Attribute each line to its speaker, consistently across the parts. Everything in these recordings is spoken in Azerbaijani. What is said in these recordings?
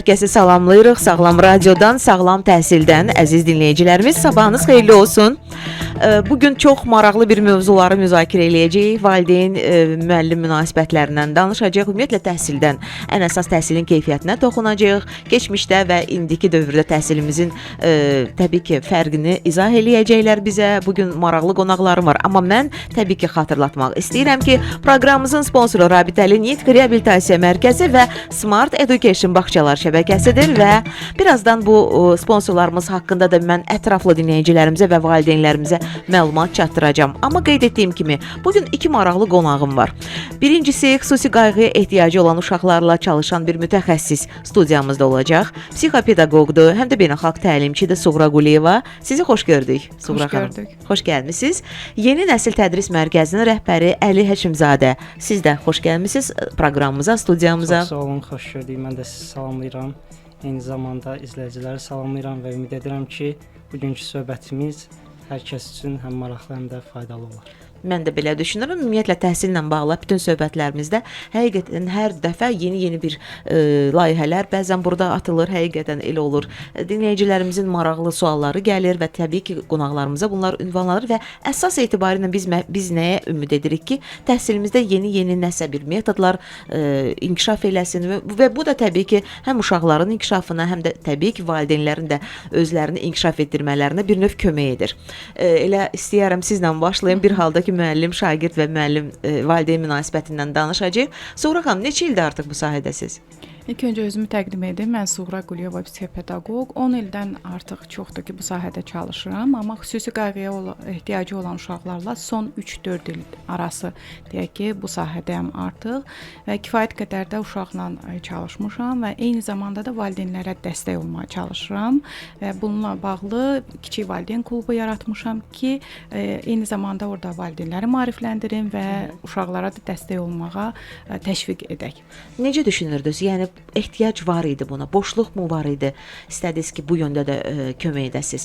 Speaker 1: Hər kəsi salamlayırıq. Sağlam Radiodan, Sağlam Təhsildən əziz dinləyicilərimiz, sabahınız xeyirli olsun. Bugün çox maraqlı bir mövzuları müzakirə eləyəcəyik. Valideyn müəllim münasibətlərindən danışacağıq. Ümumiyyətlə təhsildən, ən əsas təhsilin keyfiyyətinə toxunacağıq. Keçmişdə və indiki dövrdə təhsilimizin təbii ki, fərqini izah eləyəcəklər bizə. Bugün maraqlı qonaqlarım var. Amma mən təbii ki, xatırlatmaq istəyirəm ki, proqramımızın sponsoru Rabitəli Nitq Reabilitasiya Mərkəzi və Smart Education bağçalar şəbəkəsidir və birazdan bu sponsorlarımız haqqında da mən ətraflı dinləyicilərimizə və valideynlərimizə məlumat çatdıracağam. Amma qeyd etdiyim kimi, bugün iki maraqlı qonağım var. Birincisi, xüsusi qayğıya ehtiyacı olan uşaqlarla çalışan bir mütəxəssis studiyamızda olacaq. Psixopedaqoqdur, həm də beynəlxalq təlimçidir Suğra Quliyeva. Sizi xoş gördük, Suğra xanım.
Speaker 2: Gördük.
Speaker 1: Xoş gəlmisiniz. Yeni Nəsil Tədris Mərkəzinin rəhbəri Əli Həşimzadə. Siz də xoş gəlmisiniz proqramımıza, studiyamıza.
Speaker 3: Çox sağ olun, xoş gördük. Mən də sizi salamlayıram. Eyni zamanda izləyiciləri salamlayıram və ümid edirəm ki, bugünkü söhbətimiz hər kəs üçün həm maraqlı, həm də faydalı olar.
Speaker 1: Mən də belə düşünürəm. Ümumiyyətlə təhsillə bağlı bütün söhbətlərimizdə həqiqətən hər dəfə yeni bir layihələr bəzən burada atılır, həqiqətən elə olur. Dinləyicilərimizin maraqlı sualları gəlir və təbii ki, qonaqlarımıza bunlar ünvanlanır və əsas etibarilə biz nəyə ümid edirik ki, təhsilimizdə yeni nəsə bir metodlar inkişaf eləsin və bu da təbii ki, həm uşaqların inkişafına, həm də təbii ki, valideynlərin də özlərini inkişaf etdirmələrinə bir növ kömək edir. Elə istəyərəm sizlə başlayım. Bir halda müəllim, şagird və müəllim valideyn münasibətindən danışacağıq. Suğra xanım, neçə ildir artıq bu sahədəsiz?
Speaker 2: İlk öncə özümü təqdim edim. Mən Suğra Quliyeva, psixopedaqoq. 10 ildən artıq çoxdur ki, bu sahədə çalışıram, amma xüsusi qayğıya ehtiyacı olan uşaqlarla son 3-4 il arası deyək ki, bu sahədəyəm artıq və kifayət qədər də uşaqla çalışmışam və eyni zamanda da valideynlərə dəstək olmağa çalışıram və bununla bağlı kiçik valideyn klubu yaratmışam ki, eyni zamanda orada valideynləri maarifləndirim və uşaqlara da dəstək olmağa təşviq edək.
Speaker 1: Necə düşünürdünüz? Yəni ehtiyac var idi buna, boşluq mu var idi? İstədiniz ki, bu yöndə də kömək edəsiniz.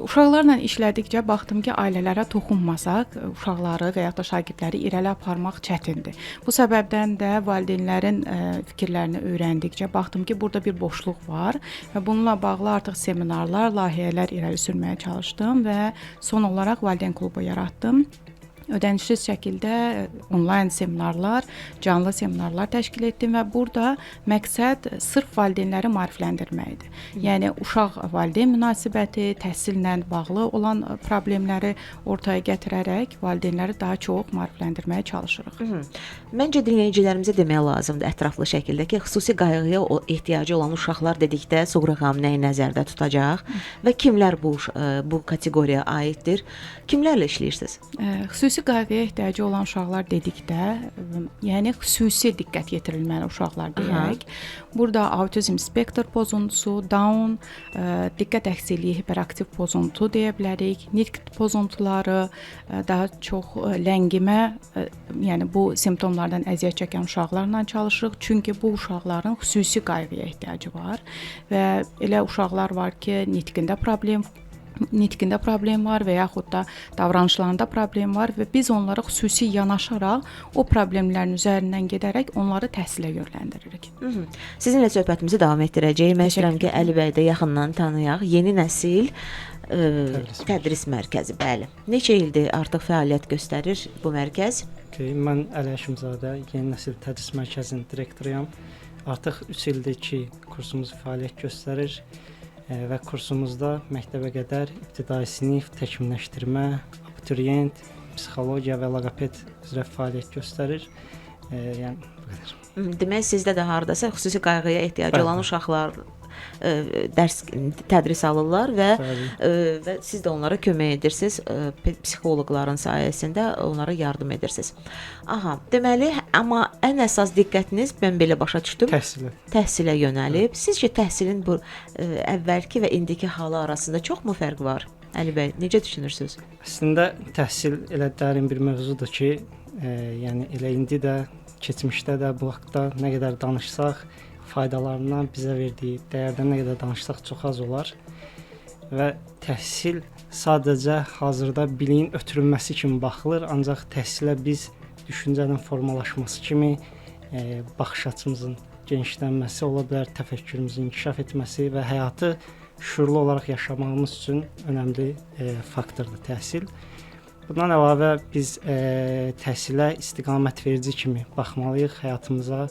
Speaker 2: Uşaqlarla işlədikcə baxdım ki, ailələrə toxunmasaq, uşaqları və ya da şagirdləri irəli aparmaq çətindir. Bu səbəbdən də valideynlərin fikirlərini öyrəndikcə baxdım ki, burada bir boşluq var və bununla bağlı artıq seminarlar, layihələr irəli sürməyə çalışdım və son olaraq valideyn klubu yaratdım. Ödənişsiz şəkildə onlayn seminarlar, canlı seminarlar təşkil etdim və burada məqsəd sırf valideynləri maarifləndirməkdir. Yəni uşaq-valideyn münasibəti, təhsillə bağlı olan problemləri ortaya gətirərək valideynləri daha çox maarifləndirməyə çalışırıq.
Speaker 1: Məncə dinləyicilərimizə demək lazımdır ətraflı şəkildə ki, xüsusi qayğıya ehtiyacı olan uşaqlar dedikdə Suğra xanım nəyi nəzərdə tutacaq və kimlər bu kateqoriyaya aiddir? Kimlərlə işləyirsiniz?
Speaker 2: Xüsusi qayğıya ehtiyacı olan uşaqlar dedikdə, yəni xüsusi diqqət yetirilməli uşaqlar deyək. Burada autizm spektr pozuntusu, Down, diqqət əksikliyi, hiperaktiv pozuntu deyə bilərik, nitq pozuntuları, daha çox ləngimə, yəni bu simptomlardan əziyyət çəkən uşaqlarla çalışırıq. Çünki bu uşaqların xüsusi qayğıya ehtiyacı var və elə uşaqlar var ki, nitqində problem var və yaxud da davranışlarında problem var və biz onlara xüsusi yanaşaraq o problemlərin üzərindən gedərək onları təhsilə yönləndiririk.
Speaker 1: Sizinlə söhbətimizi davam etdirəcəyik. Mən istəyirəm ki, Əli bəy də yaxından tanıyaq. Yeni Nəsil Tədris Mərkəzi, bəli. Neçə ildir artıq fəaliyyət göstərir bu mərkəz?
Speaker 3: Mən Əli Həşimzadə, Yeni Nəsil Tədris Mərkəzinin direktoruyam. Artıq 3 ildir ki, kursumuz fəaliyyət göstərir. Və kursumuzda məktəbə qədər ibtidai sinif, təkmilləşdirmə, abituriyent, psixologiya və loqoped üzrə fəaliyyət göstərir. Yəni bu qədər.
Speaker 1: Demək, sizdə də hardasa xüsusi qayğıya ehtiyacı olan uşaqlar tədris alırlar və siz də onlara kömək edirsiniz, psixoloqların sayəsində onlara yardım edirsiniz. Deməli, amma ən əsas diqqətiniz, mən belə başa düşdüm, təhsilə yönəlib. Sizcə təhsilin bu əvvəlki və indiki halı arasında çoxmu fərq var? Əli bəy, necə düşünürsünüz?
Speaker 3: Əslində təhsil elə dərin bir mövzudur ki, yəni elə indi də, keçmişdə də bu haqda nə qədər danışsaq, faydalarından bizə verdiyi dəyərdən nə qədər danışsaq çox az olar və təhsil sadəcə hazırda biliyin ötürülməsi kimi baxılır, ancaq təhsilə biz düşüncənin formalaşması kimi baxış açımızın genişlənməsi, ola bilər təfəkkürümüzün inkişaf etməsi və həyatı şüurlu olaraq yaşamağımız üçün önəmli faktordur təhsil. Bundan əlavə biz təhsilə istiqamət verici kimi baxmalıyıq, həyatımıza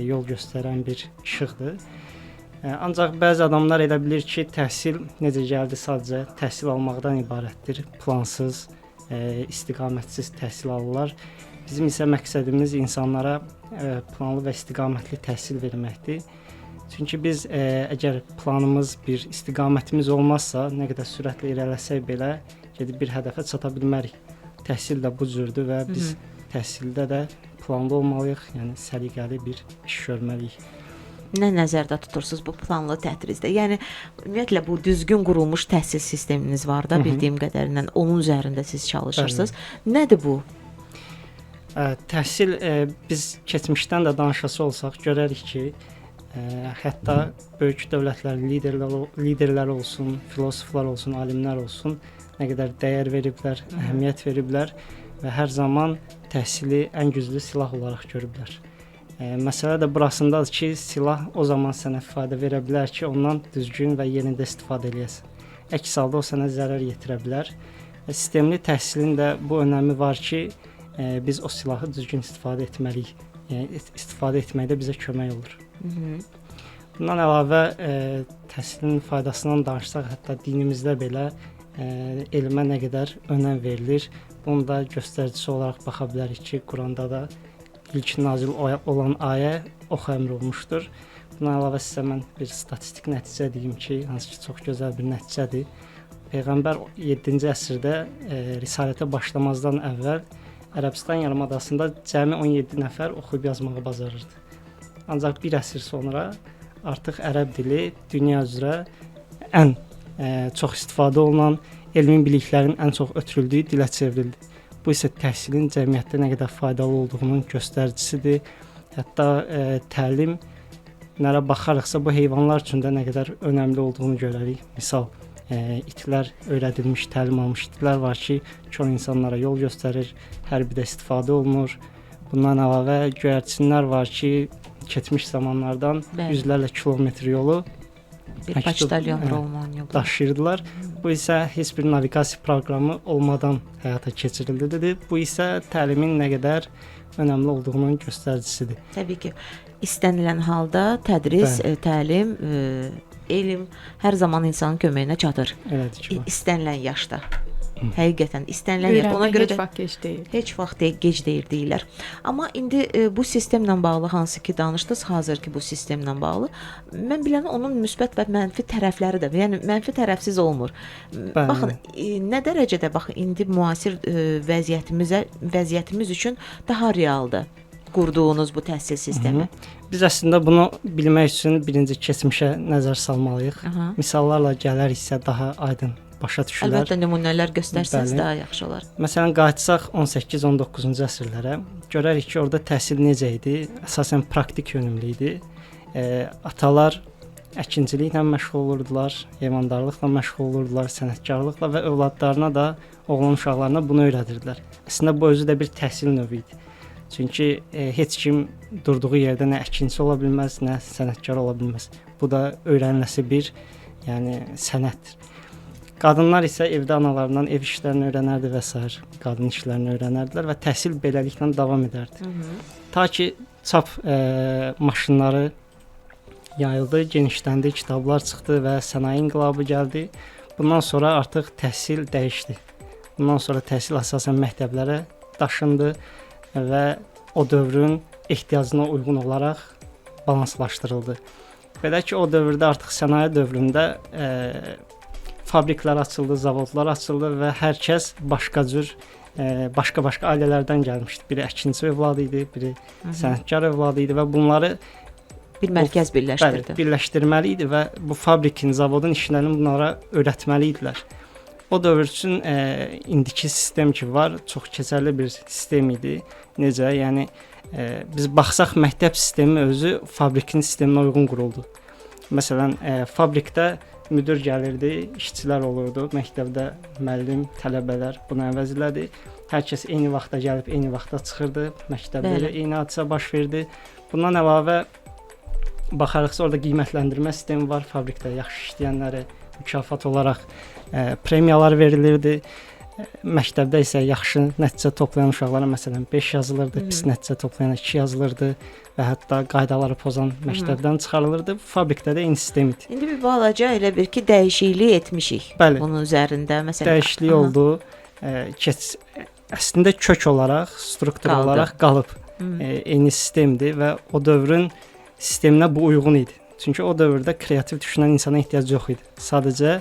Speaker 3: yol göstərən bir işıqdır. Ancaq bəzi adamlar elə bilir ki, təhsil necə gəldi sadəcə təhsil almaqdan ibarətdir. Plansız, istiqamətsiz təhsil alırlar. Bizim isə məqsədimiz insanlara planlı və istiqamətli təhsil verməkdir. Çünki biz əgər planımız, bir istiqamətimiz olmazsa, nə qədər sürətlə irələsək belə gedib bir hədəfə çata bilmərik. Təhsil də bu cürdür və biz təhsildə də planlı olmalıyıq, yəni səliqəli bir iş görməliyik.
Speaker 1: Nə nəzərdə tutursunuz bu planlı tədrisdə? Yəni ümumiyyətlə bu düzgün qurulmuş təhsil sisteminiz var da, bildiyim qədərilə onun üzərində siz çalışırsınız. Nədir bu?
Speaker 3: Təhsil biz keçmişdən də danışası olsaq görərik ki, hətta böyük dövlətlərin liderləri olsun, filosoflar olsun, alimlər olsun, nə qədər dəyər veriblər, əhəmiyyət veriblər və hər zaman təhsili ən güclü silah olaraq görüblər. Məsələ də burasındadır ki, silah o zaman sənə fayda verə bilər ki, ondan düzgün və yerində istifadə edəsən. Əks halda o sənə zərər yetirə bilər. Sistemli təhsilin də bu önəmi var ki, biz o silahı düzgün istifadə etməliyik. Yəni istifadə etməkdə bizə kömək olur. Bundan əlavə təhsilin faydasından danışsaq, hətta dinimizdə belə elmə nə qədər önəm verilir. Bunun da göstəricisi olaraq baxa bilərik ki, Quranda da ilk nazil olan ayə ox əmr olmuşdur. Bundan əlavə sizə mən bir statistik nəticə deyim ki, hansı ki çox gözəl bir nəticədir. Peyğəmbər 7-ci əsrdə risalətə başlamazdan əvvəl Ərəbistan yarımadasında cəmi 17 nəfər oxuyub yazmağı bacarırdı. Ancaq bir əsr sonra artıq ərəb dili dünya üzrə ən çox istifadə olunan, elmi biliklərin ən çox ötürüldüyü dilə çevrildi. Bu isə təhsilin cəmiyyətdə nə qədər faydalı olduğunun göstəricisidir. Hətta təlimlərə baxarıqsa bu heyvanlar üçün də nə qədər önəmli olduğunu görərik. Misal, itlər, öyrədilmiş, təlim almış itlər var ki, çox insanlara yol göstərir, hərbidə istifadə olunur. Bundan əlavə göyərçinlər var ki, keçmiş zamanlardan yüzlərlə kilometr yolu
Speaker 1: bir poçtalyon rolman yolu
Speaker 3: daşıyırdılar. Bu isə heç bir naviqasiya proqramı olmadan həyata keçirildi. Bu isə təlimin nə qədər önəmli olduğunun göstəricisidir.
Speaker 1: Təbii ki, istənilən halda tədris, təlim, elm hər zaman insanın köməyinə çatır.
Speaker 3: Elədir ki,
Speaker 1: istənilən yaşda. Həqiqətən istənilən yer. Ona görə
Speaker 2: heç vaxt gec deyil.
Speaker 1: Heç vaxt gec deyil deyirlər. Amma indi bu sistemlə bağlı hansı ki danışdınız, hazırki bu sistemlə bağlı, mən bilən onun müsbət və mənfi tərəfləri də, yəni mənfi tərəfsiz olmur. Baxın, nə dərəcədə indi müasir vəziyyətimiz üçün daha realdır qurduğunuz bu təhsil sistemi.
Speaker 3: Biz əslində bunu bilmək üçün birinci keçmişə nəzər salmalıyıq. Misallarla gələriksə daha aydın başa düşülər.
Speaker 1: Əlbəttə nümunələr göstərsəniz daha yaxşı olar.
Speaker 3: Məsələn, qayıtsaq 18-19-cu əsrlərə, görərik ki, orada təhsil necə idi? Əsasən praktik yönümlü idi. Atalar əkinçiliklə məşğul olurdular, heyvandarlıqla məşğul olurdular, sənətkarlıqla və övladlarına da, oğlan uşaqlarına bunu öyrədirdilər. Əslində bu özü də bir təhsil növü idi. Çünki heç kim durduğu yerdə nə əkinçi ola bilməz, nə sənətkar ola bilməz. Bu da öyrəniləsi bir, yəni sənətdir. Qadınlar isə evdə analarından ev işlərini öyrənərdi və s. qadın işlərini öyrənərdilər və təhsil beləliklə davam edərdi. Ta ki çap maşınları yayıldı, genişləndi, kitablar çıxdı və sənaye inqilabı gəldi. Bundan sonra artıq təhsil dəyişdi. Bundan sonra təhsil əsasən məktəblərə daşındı və o dövrün ehtiyacına uyğun olaraq balanslaşdırıldı. Belə ki, o dövrdə artıq sənaye dövründə fabriklər açıldı, zavodlar açıldı və hər kəs başqa cür, başqa ailələrdən gəlmişdi. Biri əkinçi övladı idi, biri sənətkar övladı idi və bunları
Speaker 1: bir mərkəz birləşdirdi.
Speaker 3: Bəli, birləşdirməli idi və bu fabrikin, zavodun işlərini bunlara öyrətməli idilər. O dövr üçün indiki sistem ki var, çox keçərli bir sistem idi. Necə? Yəni biz baxsaq məktəb sistemi özü fabrikin sisteminə uyğun quruldu. Məsələn, fabrikdə müdir gəlirdi, işçilər olurdu, məktəbdə müəllim, tələbələr buna əvəz elədi. Hər kəs eyni vaxtda gəlib, eyni vaxtda çıxırdı, məktəbdə eyni hadisə baş verdi. Bundan əlavə baxarıqsa orada qiymətləndirmə sistemi var, fabrikdə yaxşı işləyənlərə mükafat olaraq premiyalar verilirdi. Məktəbdə isə yaxşı nəticə toplayan uşaqlara məsələn 5 yazılırdı, pis nəticə toplayana 2 yazılırdı və hətta qaydaları pozan məktəbdən çıxarılırdı. Bu fabrikdə də eyni sistem idi.
Speaker 1: İndi bir balaca elə bir ki, dəyişiklik etmişik.
Speaker 3: Bəli.
Speaker 1: Bunun üzərində məsələn
Speaker 3: Dəyişiklik oldu. Əslində kök olaraq, struktur
Speaker 1: Qaldı.
Speaker 3: olaraq qalıb. Eyni sistemdir və o dövrün sisteminə bu uyğun idi. Çünki o dövrdə kreativ düşünən insana ehtiyac yox idi. Sadəcə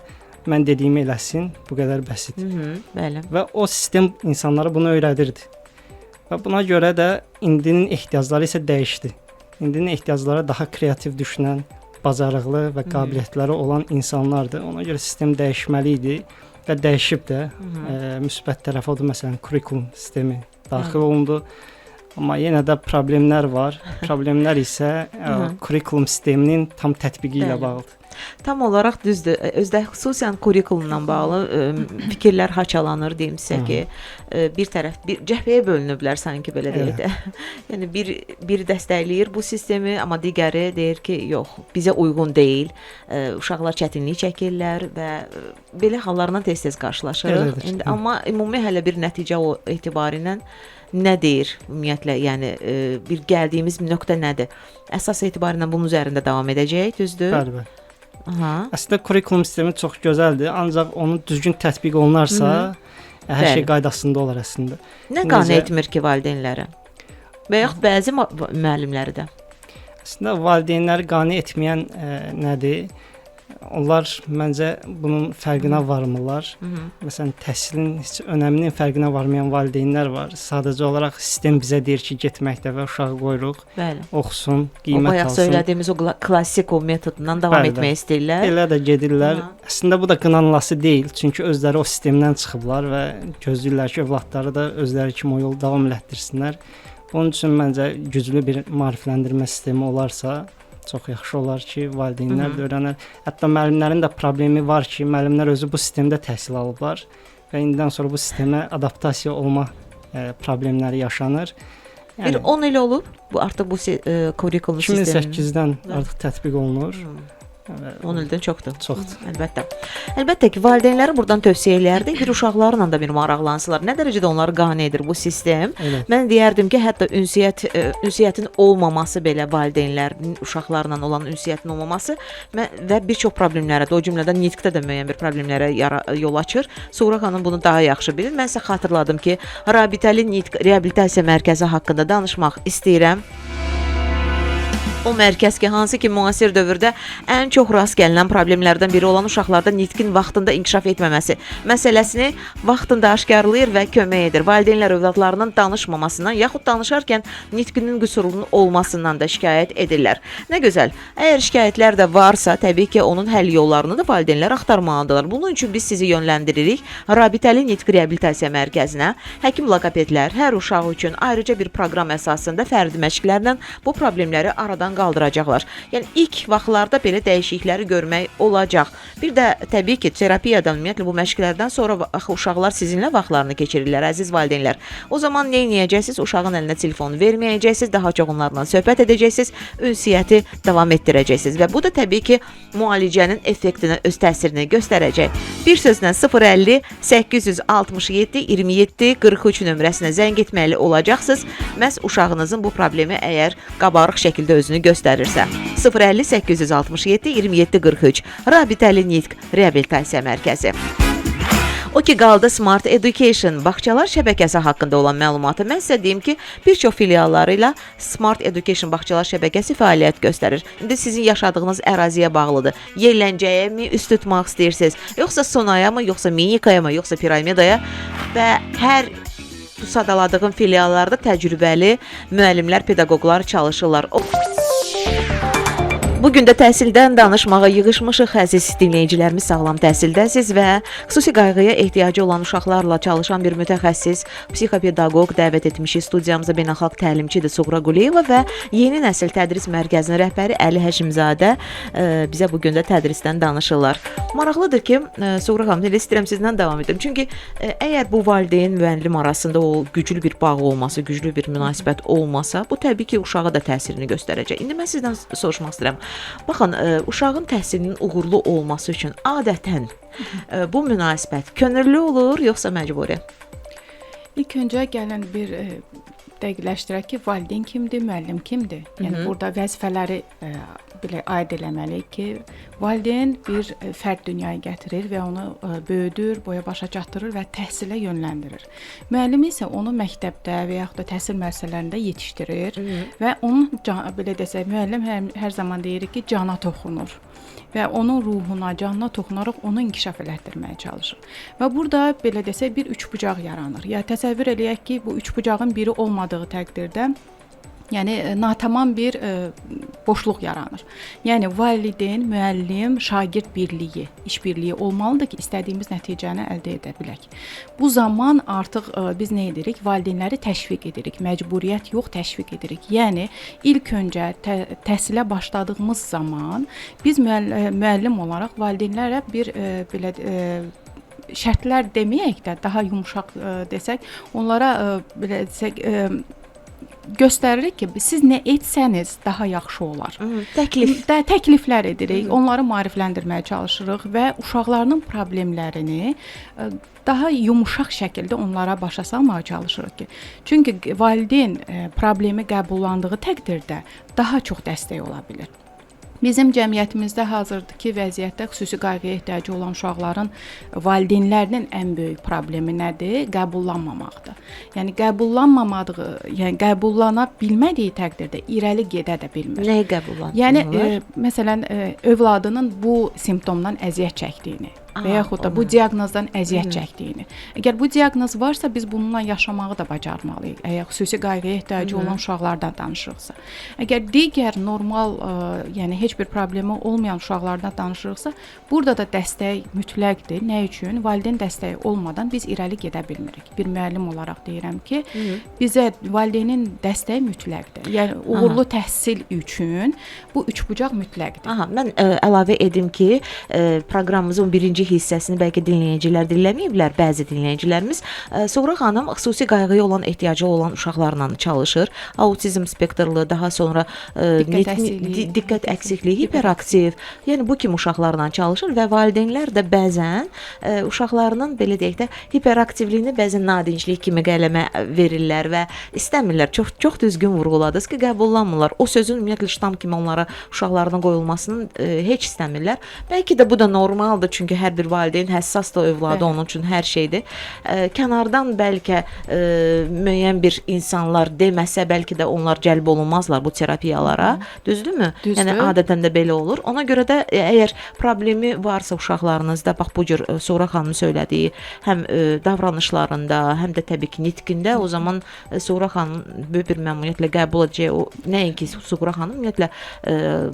Speaker 3: mən dediyimi eləsin, bu qədər bəsit.
Speaker 1: Bəli.
Speaker 3: Və o sistem insanlara bunu öyrədirdi. Və buna görə də indinin ehtiyacları isə dəyişdi. İndinin ehtiyacları daha kreativ düşünən, bacarıqlı və qabiliyyətləri olan insanlardır. Ona görə sistem dəyişməli idi və dəyişib də. Müsbət tərəfi odur, məsələn, kurikulum sistemi daxil olundu. Amma yenə də problemlər var. Problemlər isə kurikulum sisteminin tam tətbiqi ilə bağlıdır.
Speaker 1: Tam olaraq düzdür. Özdə xüsusən kurikulumla bağlı fikirlər haçalanır deyimsə ki, bir tərəf bir cəbhəyə bölünüblər sanki belə deyək də. Yəni bir dəstəkləyir bu sistemi, amma digəri deyir ki, yox, bizə uyğun deyil. Uşaqlar çətinlik çəkirlər və belə hallarla tez-tez qarşılaşırıq. İndi amma ümumi hələ bir nəticə o etibarilə nə deyir ümumiyyətlə, yəni bir gəldiyimiz nöqtə nədir? Əsas etibarilə bunun üzərində davam edəcək, düzdür?
Speaker 3: Bəli, bəli. Əslində kurikulum sistemi çox gözəldir, ancaq onu düzgün tətbiq olunarsa, hər şey qaydasında olar əslində.
Speaker 1: Nə qane etmir ki valideynləri? Və yaxud bəzi müəllimləri də?
Speaker 3: Əslində valideynləri qane etməyən nədir? Onlar məncə bunun fərqinə varmırlar. Məsələn, təhsilin heç önəminin fərqinə varmayan valideynlər var. Sadəcə olaraq sistem bizə deyir ki, get məktəbə, uşağı qoyuruq, oxusun, qiymət alsın. O bayaq
Speaker 1: söylədiyimiz o klassik o metodundan davam etmək istəyirlər.
Speaker 3: Elə də gedirlər. Əslində bu da qınanılası deyil. Çünki özləri o sistemdən çıxıblar və gözləyirlər ki, övladları da özləri kimi o yolu davam elətdirsinlər. Bunun üçün məncə güclü bir maarifləndirmə sistemi olarsa çox yaxşı olar ki, valideynlər də öyrənər. Hətta müəllimlərin də problemi var ki, müəllimlər özü bu sistemdə təhsil alıblar və indidən sonra bu sistemə adaptasiya olma problemləri yaşanır.
Speaker 1: Bir 10 il olub bu artıq bu kurikulum sistemi
Speaker 3: 2008-dən artıq tətbiq olunur.
Speaker 1: 10 ildən çoxdur.
Speaker 3: Çoxdur.
Speaker 1: Əlbəttə. Əlbəttə ki, valideynlərin buradan tövsiyələrdir. Bir uşaqlarla da bir maraqlansınlar. Nə dərəcədə onları qane edir bu sistem? Mən deyərdim ki, hətta ünsiyyətin olmaması belə valideynlərin uşaqlarla olan ünsiyyətin olmaması və bir çox problemlərə, o cümlədən nitqdə də müəyyən bir problemlərə yol açır. Suğra xanım bunu daha yaxşı bilir. Mən sizə xatırladım ki, Rabitəli Nitq Reabilitasiya Mərkəzi haqqında danışmaq istəyirəm. O mərkəz ki, hansı ki müasir dövrdə ən çox rast gəlinən problemlərdən biri olan uşaqlarda nitqin vaxtında inkişaf etməməsi məsələsini vaxtında aşkarlayır və kömək edir. Valideynlər övladlarının danışmamasından yaxud danışarkən nitqinin qüsurunun olmasından da şikayət edirlər. Nə gözəl. Əgər şikayətlər də varsa, təbii ki, onun həll yollarını da valideynlər axtarmalıdırlar. Bunun üçün biz sizi yönləndiririk Rabitəli Nitq Reabilitasiya Mərkəzinə. Həkim loqopedlər hər uşaq üçün ayrıca bir proqram əsasında fərdi məşqlərlə bu problemləri aradan qaldıracaqlar. Yəni ilk vaxtlarda belə dəyişiklikləri görmək olacaq. Bir də təbii ki, terapiyadan ümumiyyətlə bu məşqlərdən sonra uşaqlar sizinlə vaxtlarını keçirirlər, əziz valideynlər. O zaman nə edəcəksiniz? Uşağın əlinə telefonu verməyəcəksiniz, daha çox onlarla söhbət edəcəksiniz, ünsiyyəti davam etdirəcəksiniz və bu da təbii ki, müalicənin effektinə öz təsirini göstərəcək. Bir sözlə 050 867 27 43 nömrəsinə zəng etməli olacaqsınız. Məhz uşağınızın bu problemi əgər qabarıq şəkildə özünü göstərirsə. 050 867 27 43 Rabitəli Nitq Reabilitasiya Mərkəzi. O ki qaldı Smart Education bağçalar şəbəkəsi haqqında olan məlumatı. Mən sizə deyim ki, bir çox filialları ilə Smart Education bağçalar şəbəkəsi fəaliyyət göstərir. İndi sizin yaşadığınız əraziyə bağlıdır. Yerləncəyə mi üst tutmaq istəyirsiniz? Yoxsa Sonaya mı, yoxsa Minikaya mı, yoxsa Piramidaya? Və hər sadaladığım filiallarda təcrübəli müəllimlər, pedaqoqlar çalışırlar. Bugün də təhsildən danışmağa yığışmışıq əziz dinləyicilərimiz, sağlam təhsildəsiz və xüsusi qayğıya ehtiyacı olan uşaqlarla çalışan bir mütəxəssis, psixopedaqoq dəvət etmişik studiyamıza beynəlxalq təlimçidir Suğra Quliyeva və Yeni Nəsil Tədris Mərkəzinin rəhbəri Əli Həşimzadə bizə bugün də tədrisdən danışırlar. Maraqlıdır ki, Suğra xanım, elə istəyirəm sizdən davam edim. Çünki əgər bu valideyn müəllim arasında o güclü bir bağ olmasa, güclü bir münasibət olmasa, bu təbii ki, uşağa da təsirini göstərəcək. İndi mən sizdən soruşmaq istəyirəm. Baxın, uşağın təhsilinin uğurlu olması üçün adətən bu münasibət könüllü olur, yoxsa məcburi?
Speaker 2: İlk öncə gəlin bir dəqiqləşdirək ki, valideyn kimdir, müəllim kimdir? Yəni burada vəzifələri belə aid eləməliyik ki, valideyn bir fərd dünyaya gətirir və onu böyüdür, boya başa çatdırır və təhsilə yönləndirir. Müəllim isə onu məktəbdə və yaxud da təhsil müəssisələrində yetişdirir və onun belə desək, müəllim hər zaman deyirik ki, cana toxunur və onun ruhuna, canına toxunaraq onu inkişaf elətdirməyə çalışır. Və burada belə desək bir üçbucaq yaranır. Ya təsəvvür eləyək ki, bu üçbucağın biri olmadığı təqdirdə yəni natamam bir boşluq yaranır. Yəni valideyn, müəllim, şagird birliyi, işbirliyi olmalıdır ki, istədiyimiz nəticəni əldə edə bilək. Bu zaman artıq biz nə edirik? Valideynləri təşviq edirik. Məcburiyyət yox, təşviq edirik. Yəni ilk öncə təhsilə başladığımız zaman biz müəllim olaraq valideynlərə bir belə şərtlər deməyək də, daha yumşaq desək, onlara belə desək göstəririk ki, siz nə etsəniz daha yaxşı olar. Təkliflər edirik, onları maarifləndirməyə çalışırıq və uşaqlarının problemlərini daha yumşaq şəkildə onlara başa salmağa çalışırıq ki, çünki valideyn problemi qəbullandığı təqdirdə daha çox dəstək ola bilər. Bizim cəmiyyətimizdə hazırdakı vəziyyətdə xüsusi qayğıya ehtiyacı olan uşaqların valideynlərinin ən böyük problemi nədir? Qəbullanmamaqdır. Yəni qəbullana bilmədiyi təqdirdə irəli gedə də bilmir.
Speaker 1: Nəyi qəbullanmır?
Speaker 2: Yəni məsələn övladının bu simptomdan əziyyət çəkdiyini və yaxud da bu diaqnozdan əziyyət çəkdiyini. Əgər bu diaqnoz varsa, biz bununla yaşamağı da bacarmalıyıq. Əgər xüsusi qayğıya ehtiyacı olan uşaqlardan danışırıqsa. Əgər digər normal, yəni heç bir problemi olmayan uşaqlardan danışırıqsa, burada da dəstək mütləqdir. Nə üçün? Valideyn dəstəyi olmadan biz irəli gedə bilmirik. Bir müəllim olaraq deyirəm ki, bizə valideynin dəstəyi mütləqdir. Yəni uğurlu təhsil üçün bu üçbucaq mütləqdir.
Speaker 1: Mən əlavə edim ki, proqramımızın birinci hissəsini bəlkə dinləyicilər dinləməyiblər, bəzi dinləyicilərimiz. Suğra xanım xüsusi qayğıya olan ehtiyacı olan uşaqlarla çalışır. Autizm spektrli, daha sonra diqqət əksikliyi, hiperaktiv, yəni bu kimi uşaqlarla çalışır və valideynlər də bəzən uşaqlarının belə deyək də hiperaktivliyini bəzən nadinclik kimi qələmə verirlər və istəmirlər. Çox düzgün vurğuladınız ki, qəbullanmırlar. O sözün ümumiyyətlə ştam kimi onlara uşaqlarına qoyulmasını heç istəmirlər. Bəlkə də bu da normaldır, çünki hər bir valideyn həssasdır, övladı onun üçün hər şeydir. Kənardan bəlkə müəyyən bir insanlar deməsə, bəlkə də onlar cəlb olunmazlar bu terapiyalara. Düzdürmü? Yəni adətən də belə olur. Ona görə də əgər problemi varsa uşaqlarınızda, bax bu cür Suğra xanımın söylədiyi həm davranışlarında, həm də təbii ki nitqində, o zaman Suğra xanım böyük bir məmnuniyyətlə qəbul edəcək. O nəinki Suğra xanım, ümumiyyətlə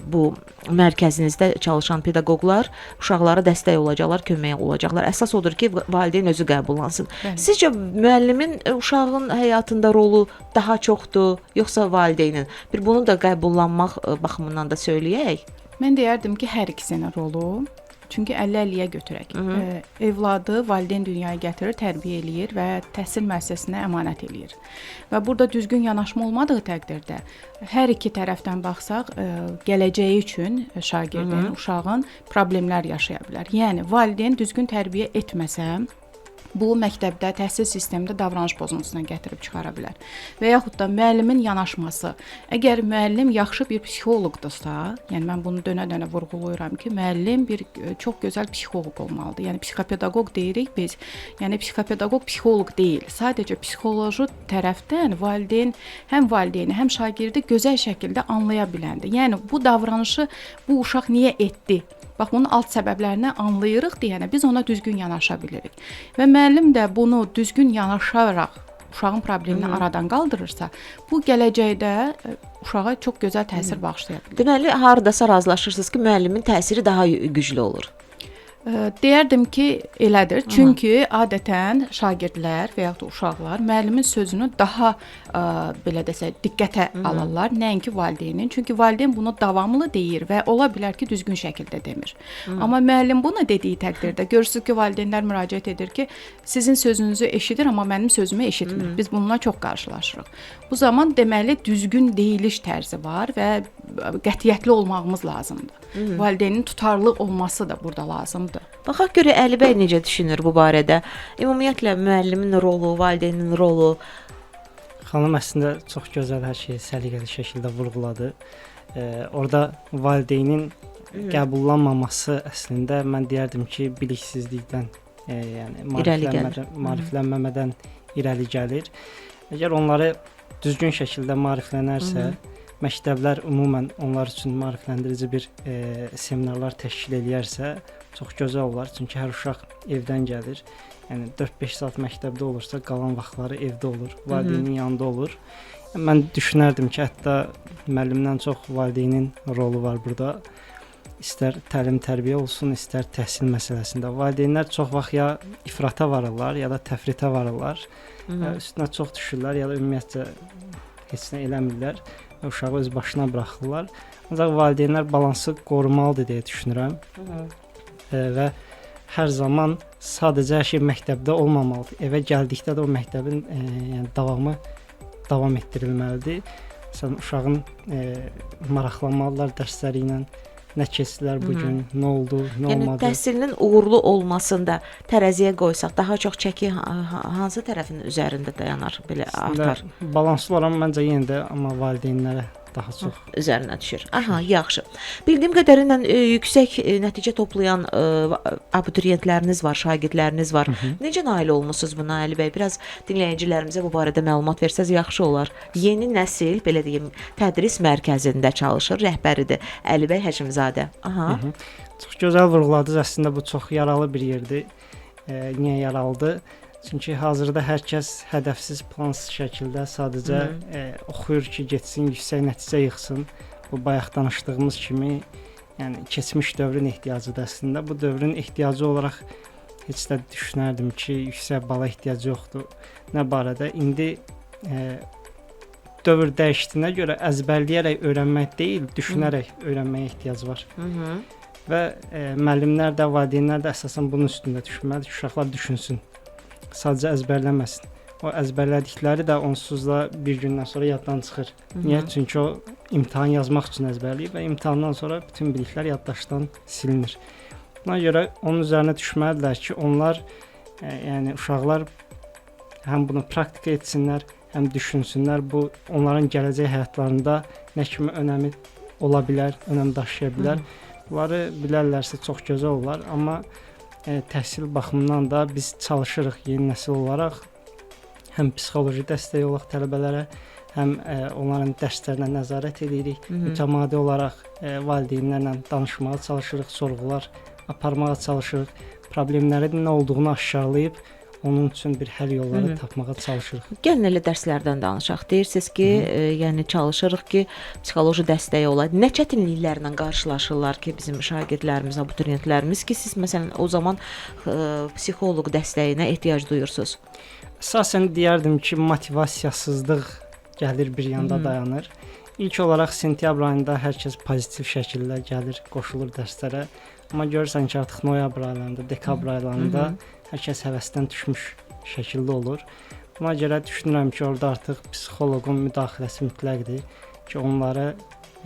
Speaker 1: bu mərkəzinizdə çalışan pedaqoqlar uşaqlara dəstək olacaqlar, köməyə olacaqlar. Əsas odur ki, valideyn özü qəbullansın. Sizcə müəllimin uşağın həyatında rolu daha çoxdur, yoxsa valideynin? Bir bunu da qəbullanmaq baxımından da söyləyək.
Speaker 2: Mən deyərdim ki, hər ikisinin rolu. Çünki 50-50-yə götürək. Evladı valideyn dünyaya gətirir, tərbiyə eləyir və təhsil müəssisəsinə əmanət eləyir. Və burada düzgün yanaşma olmadığı təqdirdə hər iki tərəfdən baxsaq, gələcəyi üçün şagirdin, uşağın problemlər yaşaya bilər. Yəni valideyn düzgün tərbiyə etməsə, bu məktəbdə, təhsil sistemində davranış pozuntusuna gətirib çıxara bilər. Və yaxud da müəllimin yanaşması. Əgər müəllim yaxşı bir psixoloqdursa, yəni mən bunu dönə-dönə vurğulayıram ki, müəllim bir çox gözəl psixoloq olmalıdır. Yəni psixopedaqoq deyirik biz. Yəni psixopedaqoq psixoloq deyil. Sadəcə psixoloji tərəfdən valideyn həm valideyni, həm şagirdi gözəl şəkildə anlaya biləndir. Yəni bu davranışı bu uşaq niyə etdi? Bax, bunun alt səbəblərini anlayırıq deyənə biz ona düzgün yanaşa bilirik. Və müəllim də bunu düzgün yanaşaraq uşağın problemini aradan qaldırırsa, bu gələcəkdə uşağa çox gözəl təsir bağışlaya bilər.
Speaker 1: Deməli, hardasa razılaşırsınız ki, müəllimin təsiri daha güclü olur.
Speaker 2: Deyərdim ki, elədir. Çünki adətən şagirdlər və ya da uşaqlar müəllimin sözünü daha belə desək diqqətə alırlar, nəinki valideynin. Çünki valideyn bunu davamlı deyir və ola bilər ki, düzgün şəkildə demir. Amma müəllim bunu dediyi təqdirdə görürsüz ki, valideynlər müraciət edir ki, sizin sözünüzü eşidir, amma mənim sözümü eşitmir. Biz bununla çox qarşılaşırıq. Bu zaman deməli düzgün deyiliş tərzi var və qətiyyətli olmağımız lazımdır. Valideynin tutarlı olması da burada lazımdır.
Speaker 1: Baxaq görə Əli bəy necə düşünür bu barədə? Ümumiyyətlə müəllimin rolu, valideynin rolu.
Speaker 3: Xanım əslində çox gözəl hər şeyi səliqəli şəkildə vurğuladı. Orada valideynin qəbullanmaması əslində mən deyərdim ki, biliksizlikdən, yəni maariflənməmədən irəli gəlir. Əgər onları düzgün şəkildə maariflənərsə, məktəblər ümumən onlar üçün maarifləndirici bir seminarlar təşkil edərsə, çox gözəl olar. Çünki hər uşaq evdən gəlir. Yəni 4-5 saat məktəbdə olursa, qalan vaxtları evdə olur, valideynin yanında olur. Mən düşünərdim ki, hətta müəllimdən çox valideynin rolu var burada. İstər təlim-tərbiyə olsun, istər təhsil məsələsində. Valideynlər çox vaxt ya ifrata varırlar, ya da təfritə varırlar. Üstünə çox düşürlər, ya da ümumiyyətcə heç nə eləmirlər. Uşağı öz başına buraxırlar. Ancaq valideynlər balansı qorumalıdır deyə düşünürəm. Və hər zaman sadəcə hər şey məktəbdə olmamalıdır. Evə gəldikdə də o məktəbin yəni davamı davam etdirilməlidir. Məsələn, uşağın maraqlanmalılar dərsləri ilə. Nə keçdilər bu gün, nə oldu, nə olmadı.
Speaker 1: Yəni təhsilinin uğurlu olmasında tərəziyə qoysaq daha çox çəki hansı tərəfin üzərində dayanar, belə artar?
Speaker 3: Balanslı olaraq məncə yenə də amma valideynlərə daha çox
Speaker 1: üzərinə düşür. Aha, yaxşı. Bildiyim qədərilə yüksək nəticə toplayan abituriyentləriniz var, şagirdləriniz var. Necə nail olmusunuz buna Əli bəy? Biraz dinləyicilərimizə bu barədə məlumat versəz yaxşı olar. Yeni nəsil, belə deyim, tədris mərkəzində çalışır, rəhbəridir Əli bəy Həkimzadə. Aha.
Speaker 3: Çox gözəl vurğuladınız. Əslində bu çox yaralı bir yerdir. Niyə yaralıdır? Çünki hazırda hər kəs hədəfsiz, plansız şəkildə sadəcə oxuyur ki, getsin, yüksək nəticə yığsın. Bu bayaq danışdığımız kimi, yəni keçmiş dövrün ehtiyacıdır əslində. Bu dövrün ehtiyacı olaraq heç də düşünərdim ki, yüksək bala ehtiyacı yoxdur. Nə barədə? İndi dövr dəyişdiyinə görə əzbərləyərək öyrənmək deyil, düşünərək öyrənməyə ehtiyac var. Və müəllimlər də, valideynlər də əsasən bunun üstündə düşünməlidir ki, uşaqlar düşünsün. Sadəcə əzbərləməsin. O əzbərlədikləri də onsuz da bir gündən sonra yaddan çıxır. Niyə? Çünki o imtahan yazmaq üçün əzbərləyir və imtahandan sonra bütün biliklər yaddaşdan silinir. Buna görə onun üzərinə düşməlidirlər ki, onlar, yəni uşaqlar həm bunu praktika etsinlər, həm düşünsünlər. Bu onların gələcək həyatlarında nə kimi önəmi ola bilər, önəm daşıya bilər. Bunları bilərlərsə çox gözəl olar, amma təhsil baxımından da biz çalışırıq yeni nəsil olaraq həm psixoloji dəstək olaq tələbələrə, həm onların dərslərinə nəzarət edirik. Mütəmadi olaraq valideynlərlə danışmağa çalışırıq, sorğular aparmağa çalışırıq, problemlərin nə olduğunu aşkarlayıb onun üçün bir həll yolları tapmağa çalışırıq.
Speaker 1: Gəlin elə dərslərdən danışaq. Deyirsiniz ki, yəni çalışırıq ki, psixoloji dəstəyi ola. Nə çətinliklərlə qarşılaşırlar ki, bizim şagirdlərimiz, abituriyentlərimiz ki, siz məsələn o zaman psixoloq dəstəyinə ehtiyac duyursunuz?
Speaker 3: Əsasən deyərdim ki, motivasiyasızlıq gəlir bir yanda dayanır. İlk olaraq sentyabr ayında hər kəs pozitiv şəkildə gəlir, qoşulur dərslərə. Amma görürsən ki, artıq noyabr aylarında, dekabr aylarında hər kəs həvəsdən düşmüş şəkildə olur. Buna görə düşünürəm ki, orada artıq psixoloqun müdaxiləsi mütləqdir ki, onları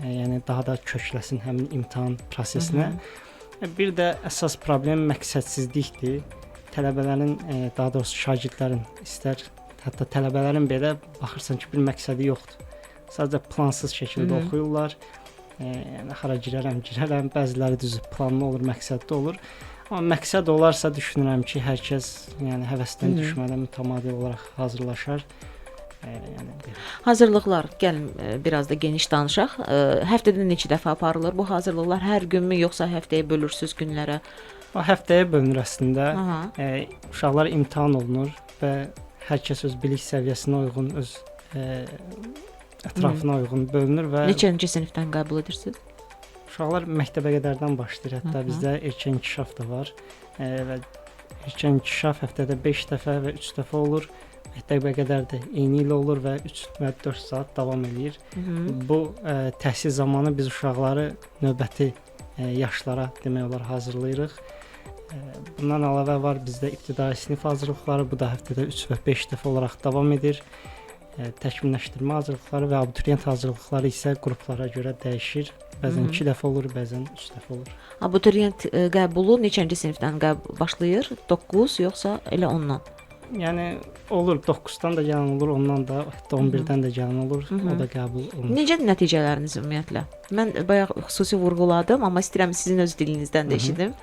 Speaker 3: yəni daha da kökləsin həmin imtahan prosesinə. Bir də əsas problem məqsədsizlikdir. Tələbələrin, daha doğrusu şagirdlərin, istər hətta tələbələrin belə baxırsan ki, bir məqsədi yoxdur. Sadəcə plansız şəkildə oxuyurlar. Yəni hara girərəm, bəziləri düz planlı olur, məqsədli olur. Amma məqsəd olarsa düşünürəm ki, hər kəs yəni həvəsdən düşmədən mütəmadi olaraq hazırlaşar.
Speaker 1: Hazırlıqlar, gəlin biraz da geniş danışaq. Həftədə neçə dəfə aparılır bu hazırlıqlar? Hər günmü, yoxsa həftəyə bölürsüz günlərə?
Speaker 3: O həftəyə bölünür əslində. Uşaqlar imtahan olunur və hər kəs öz bilik səviyyəsinə uyğun, öz ətrafına uyğun bölünür və
Speaker 1: neçənci sinifdən qəbul edirsiniz?
Speaker 3: Uşaqlar məktəbə qədərdən başlayır. Hətta bizdə erkən inkişaf da var. Və erkən inkişaf həftədə 5 dəfə və 3 dəfə olur. Məktəbə qədər də eyni ilə olur və 3 və 4 saat davam eləyir. Bu təhsil zamanı biz uşaqları növbəti yaşlara demək olar hazırlayırıq. Bundan əlavə var bizdə ibtidai sinif hazırlıqları, bu da həftədə 3 və 5 dəfə olaraq davam edir. Təkmilləşdirmə hazırlıqları və abituriyent hazırlıqları isə qruplara görə dəyişir. Bəzən 2 dəfə olur, bəzən 3 dəfə olur.
Speaker 1: Abituriyent qəbulu neçənci sinifdən başlayır? 9 yoxsa elə ondan?
Speaker 3: Yəni olur 9-dan da gələn olur, ondan da hətta 11-dən də gələn olur. O da qəbul olunur.
Speaker 1: Necə nəticələriniz ümumiyyətlə? Mən bayaq xüsusi vurğuladım, amma istəyirəm sizin öz dilinizdən də eşidim.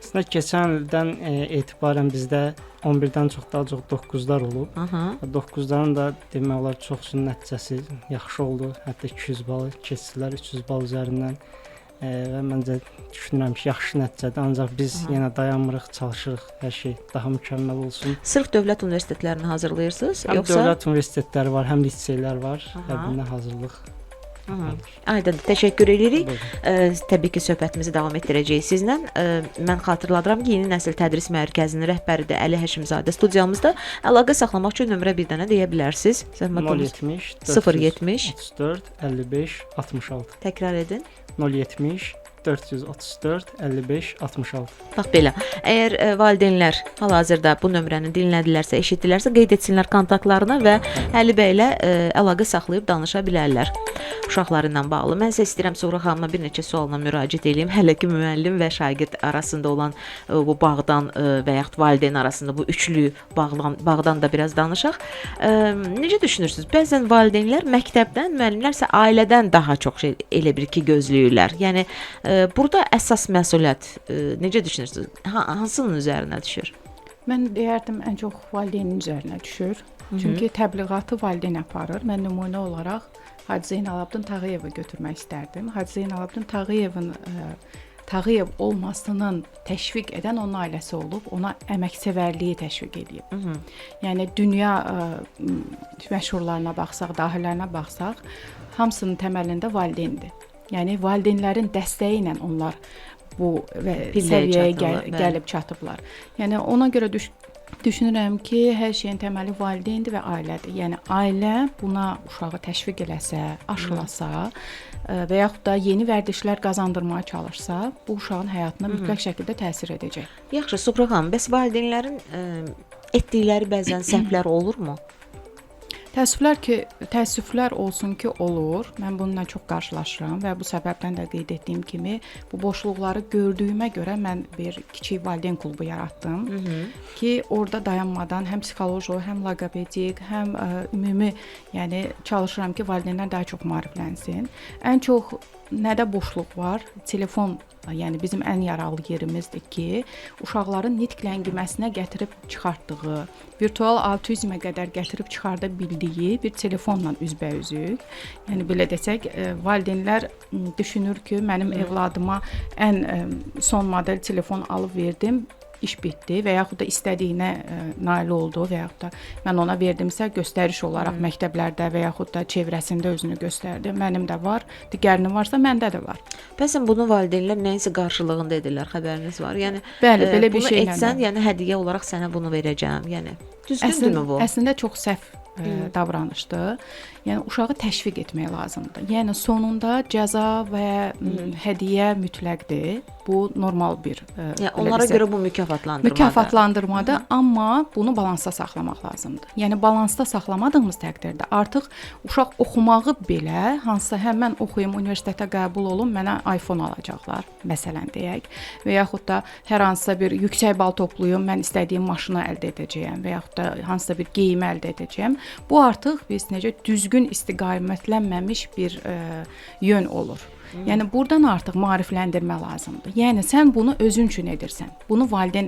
Speaker 3: Əslində keçən ildən etibarən bizdə 11-dən daha çox 9-lar olub. 9-ların da demək olar çoxsunun nəticəsi yaxşı oldu. Hətta 200 bal keçdilər, 300 bal üzərindən. Və məncə düşünürəm ki, yaxşı nəticədir. Ancaq biz yenə dayanmırıq, çalışırıq hər şey daha mükəmməl olsun.
Speaker 1: Sırf dövlət universitetlərini hazırlayırsınız,
Speaker 3: Həm
Speaker 1: yoxsa
Speaker 3: dövlət universitetləri var, həm liseylər var. Hər-birinə hazırlıq.
Speaker 1: Aydın, təşəkkür edirik. Təbii ki, söhbətimizi davam etdirəcəyik sizlə. Mən xatırladıram ki, Yeni Nəsil Tədris Mərkəzinin rəhbəri də Əli Həşimzadə studiyamızda. Əlaqə saxlamaq üçün nömrə bir dənə deyə bilərsiniz.
Speaker 3: 070 434 55 66.
Speaker 1: Təkrar edin.
Speaker 3: 070 434 55 66.
Speaker 1: Bax belə. Əgər valideynlər hal-hazırda bu nömrəni dinlədilərsə, eşitdilərsə, qeyd etsinlər kontaktlarına və Əli bəylə əlaqə saxlayıb danışa bilərlər uşaqları ilə bağlı. Mən isə istəyirəm Suğra xanıma bir neçə sualla müraciət edeyim. Hələ ki müəllim və şagird arasında olan bu bağdan və yaxud valideyn arasında bu üçlü bağdan da biraz danışaq. Necə düşünürsünüz? Bəzən valideynlər məktəbdən, müəllimlər isə ailədən daha çox şey elə bir ki gözləyirlər. Yəni burada əsas məsuliyyət necə düşünürsünüz? Hansının üzərinə düşür?
Speaker 2: Mən deyərdim ən çox valideynin üzərinə düşür. Çünki təbliğatı valideyn aparır. Mən nümunə olaraq Hacı Zeynalabdin Tağıyevi götürmək istərdim. Hacı Zeynalabdin Tağıyevin Tağıyev olmasının təşviq edən onun ailəsi olub, ona əməksevərliyi təşviq edib. Yəni dünya məşhurlarına baxsaq, dahilərinə baxsaq, hamısının təməlində valideyndir. Yəni valideynlərin dəstəyi ilə onlar bu səviyyəyə gəlib çatıblar. Yəni ona görə düşünürəm ki, hər şeyin təməli valideyndir və ailədir. Yəni ailə buna uşağı təşviq eləsə, aşılasa və yaxud da yeni vərdişlər qazandırmağa çalışsa, bu uşağın həyatına mütləq şəkildə təsir edəcək.
Speaker 1: Yaxşı, Suğra xanım, bəs valideynlərin etdikləri bəzən səhvlər olurmu?
Speaker 2: Təəssüflər olsun ki, olur. Mən bununla çox qarşılaşıram və bu səbəbdən də qeyd etdiyim kimi bu boşluqları gördüyümə görə mən bir kiçik valideyn klubu yaratdım ki, orada dayanmadan həm psixoloji, həm loqopedik, həm ümumi, yəni çalışıram ki, valideynlər daha çox maariflənsin. Ən çox nədə boşluq var? Telefon, yəni bizim ən yaralı yerimizdir ki, uşaqların nitq ləngiməsinə gətirib çıxartdığı, virtual autizmə qədər gətirib çıxarda bildiyi bir telefonla üzbəyüzük. Yəni belə desək, valideynlər düşünür ki, mənim evladıma ən son model telefon alıb verdim, iş bitdi və yaxud da istədiyinə nail oldu və yaxud da mən ona verdimsə göstəriş olaraq məktəblərdə və yaxud da çevrəsində özünü göstərdi. Mənim də var, digərinin varsa məndə də var.
Speaker 1: Bəzən bunu valideynlər nəyinsə qarşılığında edirlər, xəbəriniz var. Yəni
Speaker 2: bəli, belə bir şeylə.
Speaker 1: Bunu etsən, yəni hədiyyə olaraq sənə bunu verəcəm. Yəni düzdürmü bu?
Speaker 2: Əslində çox səhv davranışdır. Yəni uşağı təşviq etmək lazımdır. Yəni sonunda cəza və hədiyyə mütləqdir. Bu normal bir
Speaker 1: onlara görə bu
Speaker 2: mükafatlandırmadır, amma bunu balansda saxlamaq lazımdır. Yəni balansda saxlamadığımız təqdirdə artıq uşaq oxumağı belə, hansısa mən oxuyum, universitetə qəbul olum, mənə iPhone alacaqlar, məsələn deyək, və yaxud da hər hansısa bir yüksək bal toplayım, mən istədiyim maşını əldə edəcəyəm və yaxud da hansısa bir geyimi əldə edəcəyəm. Bu artıq biz necə düzgün istiqamətlənməmiş bir yön olur. Yəni buradan artıq maarifləndirmə lazımdır. Yəni sən bunu özün üçün edirsən. Bunu valideyn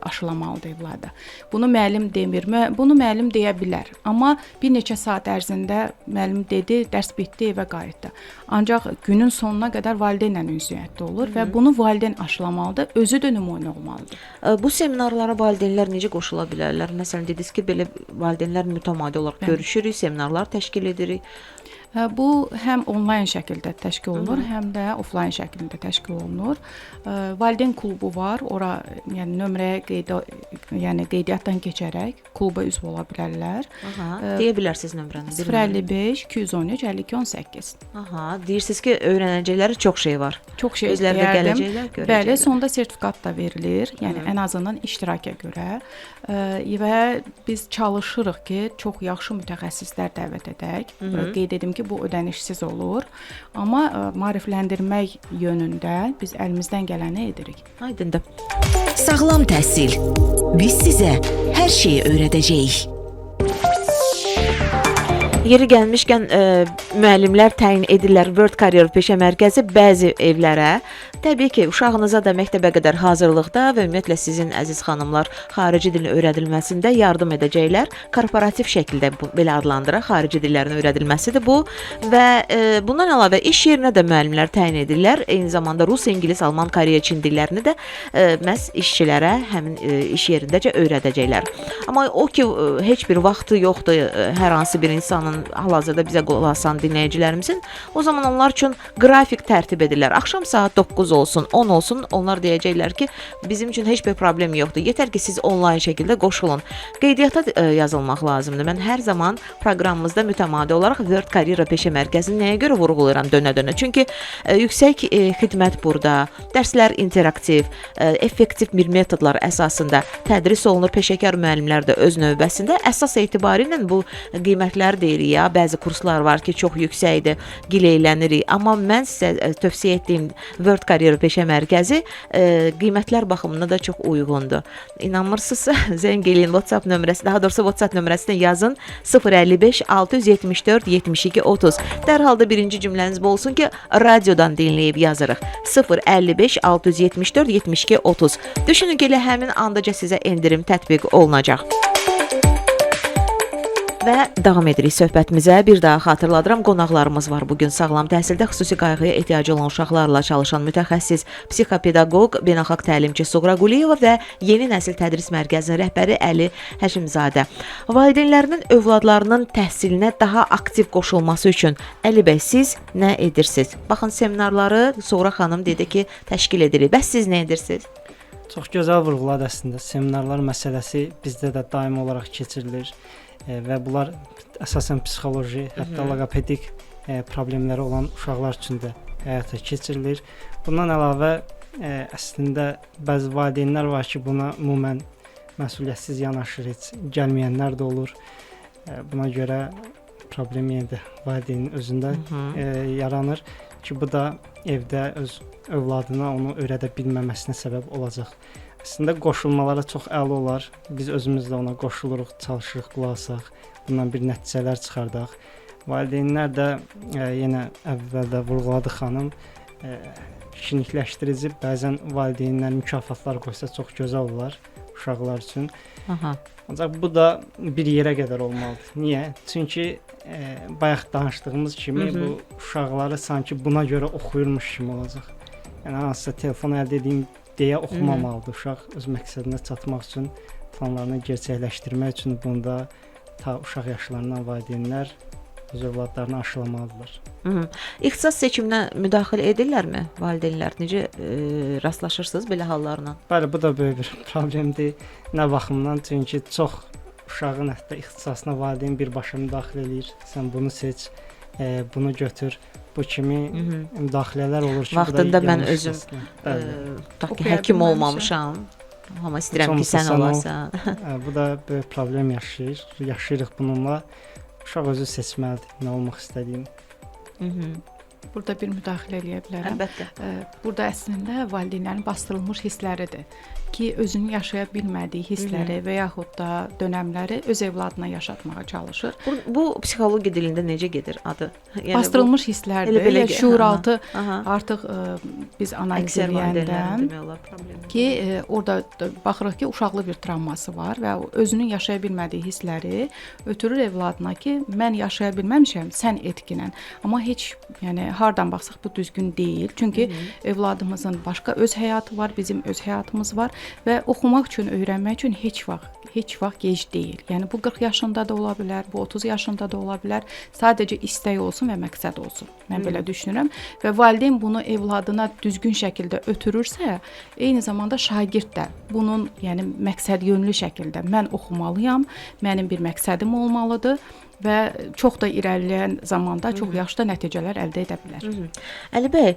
Speaker 2: aşılamalıdır evlada. Bunu müəllim demir. Bunu müəllim deyə bilər. Amma bir neçə saat ərzində müəllim dedi, dərs bitdi, evə qayıtdı. Ancaq günün sonuna qədər valideynlə ünsiyyətdə olur və bunu valideyn aşılamalıdır, özü də nümunə olmalıdır.
Speaker 1: Bu seminarlara valideynlər necə qoşula bilərlər? Məsələn, dediniz ki, belə valideynlər mütəmadi olaraq görüşürük, seminarlar təşkil edirik.
Speaker 2: Bu həm onlayn şəkildə təşkil olunur, həm də oflayn şəklində təşkil olunur. Valideyn klubu var. Ora yəni nömrəyə qeydiyyatdan keçərək kluba üzv ola bilərlər.
Speaker 1: Deyə bilərsiniz nömrəni.
Speaker 2: 055 213 52 18.
Speaker 1: Deyirsiz ki, öyrənəcəkləri çox şey var.
Speaker 2: Çox şey
Speaker 1: özləri də gələcəklər, görəcəklər.
Speaker 2: Bəli, sonda sertifikat da verilir. Yəni ən azından iştiraka görə. Və biz çalışırıq ki, çox yaxşı mütəxəssislər dəvət edək. Qeyd edim ki, bu ödənişsiz olur. Amma maarifləndirmək yönündə biz əlimizdən gələni edirik.
Speaker 1: Aydındır.
Speaker 4: Sağlam təhsil. Biz sizə hər şeyi öyrədəcəyik.
Speaker 1: Yeri gəlmişkən müəllimlər təyin edirlər World Career Peşə Mərkəzi bəzi evlərə. Təbii ki, uşağınıza da məktəbə qədər hazırlıqda və ümumiyyətlə sizin əziz xanımlar xarici dilin öyrədilməsində yardım edəcəklər. Korporativ şəkildə belə adlandıraq, xarici dillərin öyrədilməsidir bu və bundan əlavə iş yerinə də müəllimlər təyin edirlər. Eyni zamanda rus, ingilis, alman, koreya, çin dillərini də məhz işçilərə həmin iş yerindəcə öyrədəcəklər. Amma o ki, heç bir vaxtı yoxdur hər hansı bir insanın hal-hazırda bizə qulaq asan dinləyicilərimizin, o zaman onlar üçün qrafik tərtib edirlər. Axşam saat 9 olsun, 10 olsun, onlar deyəcəklər ki, bizim üçün heç bir problem yoxdur. Yetər ki, siz onlayn şəkildə qoşulun. Qeydiyyata yazılmaq lazımdır. Mən hər zaman proqramımızda mütəmadi olaraq World Career Peşə Mərkəzini nəyə görə vurğulayıram dönə-dönə? Çünki yüksək xidmət burada, dərslər interaktiv, effektiv bir metodlar əsasında tədris olunur. Peşəkar müəllimlər də öz növbəsində əsas etibarilə bu qiymətləri deyirik ya, bəzi kurslar var ki, çox yüksəkdir, gileylənirik. Amma mən sizə tövsiyə etdiyim World Career Peşə Mərkəzi qiymətlər baxımından da çox uyğundur. İnanmırsınızsa, zəng eləyin WhatsApp nömrəsi, daha doğrusu WhatsApp nömrəsini yazın 055 674 72 30. Dərhal da birinci cümləniz bu olsun ki, radiodan dinləyib yazırıq. 055 674 72 30. Düşünün ki, elə həmin andaca sizə endirim tətbiq olunacaq. Və davam edirik söhbətimizə. Bir daha xatırladıram, qonaqlarımız var bugün sağlam təhsildə xüsusi qayğıya ehtiyacı olan uşaqlarla çalışan mütəxəssis, psixopedaqoq, beynəlxalq təlimçi Suğra Quliyeva və Yeni Nəsil Tədris Mərkəzinin rəhbəri Əli Həşimzadə. Valideynlərinin övladlarının təhsilinə daha aktiv qoşulması üçün Əli bəy, siz nə edirsiniz? Baxın, seminarları Suğra xanım dedi ki, təşkil edirik. Bəs siz nə edirsiniz?
Speaker 3: Çox gözəl vurğuladı əslində. Seminarlar məsələsi bizdə də daimi olaraq keçirilir. Və bunlar əsasən psixoloji, hətta loqopedik problemləri olan uşaqlar üçün də həyata keçirilir. Bundan əlavə əslində bəzi valideynlər var ki, buna ümumən məsuliyyətsiz yanaşır, heç gəlməyənlər də olur. Buna görə problem yenə də valideynin özündə yaranır ki, bu da evdə öz övladına onu öyrədə bilməməsinə səbəb olacaq. Əslində qoşulmalara çox əla olar. Biz özümüz də ona qoşuluruq, çalışırıq, qulaq asaq, bundan bir nəticələr çıxardaq. Valideynlər də yenə əvvəldə vurğuladı xanım, kişilikləşdirici bəzən valideynlər mükafatlar qoysa çox gözəl olar uşaqlar üçün. Ancaq bu da bir yerə qədər olmalıdır. Niyə? Çünki bayaq danışdığımız kimi bu uşaqları sanki buna görə oxuyurmuş kimi olacaq. Yəni hansısa telefon əldə edeyim deyə oxumamalıdır. Uşaq öz məqsədinə çatmaq üçün, planlarını gerçəkləşdirmək üçün bunda ta uşaq yaşlarından valideynlər öz övladlarını aşılamalıdırlar.
Speaker 1: İxtisas seçiminə müdaxilə edirlərmi valideynlər? Necə rastlaşırsınız belə hallarla?
Speaker 3: Bəli, bu da böyük bir problemdir. Nə baxımdan? Çünki çox uşağın hətta ixtisasına valideyn birbaşa müdaxilə edir. Sən bunu seç, bunu götür. Bu kimi müdaxilələr olur ki,
Speaker 1: vaxtında mən özüm həkim olmamışam. Amma istəyirəm ki, sən olasan.
Speaker 3: Bu da böyük problem yaşayırıq bununla. Uşaq özü seçməlidir nə olmaq istədiyini.
Speaker 2: Burada bir müdaxilə eləyə bilərəm.
Speaker 1: Əlbəttə.
Speaker 2: Burada əslində valideynlərin bastırılmış hissləridir ki, özünün yaşaya bilmədiyi hissləri və yaxud da dönəmləri öz evladına yaşatmağa çalışır.
Speaker 1: Bu psixologiya dilində necə gedir adı?
Speaker 2: Yəni bastırılmış hisslərdir. Şuuraltı artıq biz analiz edəndən ki, orada baxırıq ki, uşaqlı bir travması var və özünün yaşaya bilmədiyi hissləri ötürür evladına ki, mən yaşaya bilməmişəm, sən etkinən. Amma heç, yəni hardan baxsaq bu düzgün deyil. Çünki övladımızın başqa öz həyatı var, bizim öz həyatımız var və oxumaq üçün, öyrənmək üçün heç vaxt gec deyil. Yəni bu 40 yaşında da ola bilər, bu 30 yaşında da ola bilər. Sadəcə istək olsun və məqsəd olsun. Mən belə düşünürəm və valideyn bunu evladına düzgün şəkildə ötürürsə, eyni zamanda şagird də bunun, yəni məqsədyönlü şəkildə mən oxumalıyam, mənim bir məqsədim olmalıdır və çox da irəliləyən zamanda çox yaxşı da nəticələr əldə edə bilər.
Speaker 1: Əli bəy,